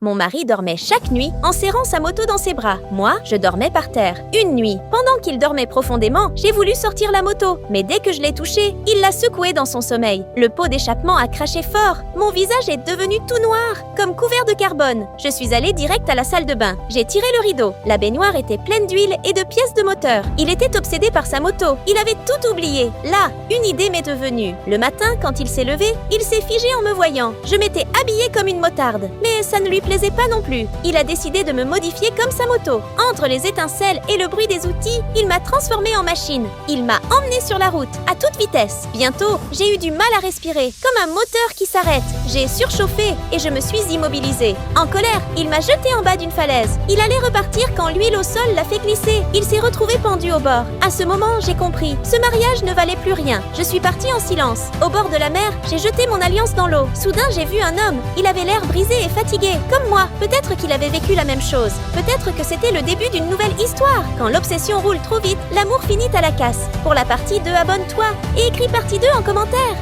Mon mari dormait chaque nuit en serrant sa moto dans ses bras. Moi, je dormais par terre. Une nuit, pendant qu'il dormait profondément, j'ai voulu sortir la moto. Mais dès que je l'ai touché, il l'a secouée dans son sommeil. Le pot d'échappement a craché fort. Mon visage est devenu tout noir, comme couvert de carbone. Je suis allée direct à la salle de bain. J'ai tiré le rideau. La baignoire était pleine d'huile et de pièces de moteur. Il était obsédé par sa moto. Il avait tout oublié. Là, une idée m'est devenue. Le matin, quand il s'est levé, il s'est figé en me voyant. Je m'étais habillée comme une motarde. Mais ça ne lui plaisait pas non plus. Il a décidé de me modifier comme sa moto. Entre les étincelles et le bruit des outils, il m'a transformée en machine. Il m'a emmenée sur la route, à toute vitesse. Bientôt, j'ai eu du mal à respirer, comme un moteur qui s'arrête. J'ai surchauffé et je me suis immobilisée. En colère, il m'a jetée en bas d'une falaise. Il allait repartir quand l'huile au sol l'a fait glisser. Il s'est retrouvé pendu au bord. À ce moment, j'ai compris. Ce mariage ne valait plus rien. Je suis partie en silence. Au bord de la mer, j'ai jeté mon alliance dans l'eau. Soudain, j'ai vu un homme. Il avait l'air brisé et fatigué, comme moi. Peut-être qu'il avait vécu la même chose. Peut-être que c'était le début d'une nouvelle histoire. Quand l'obsession roule trop vite, l'amour finit à la casse. Pour la partie 2, abonne-toi et écris partie 2 en commentaire.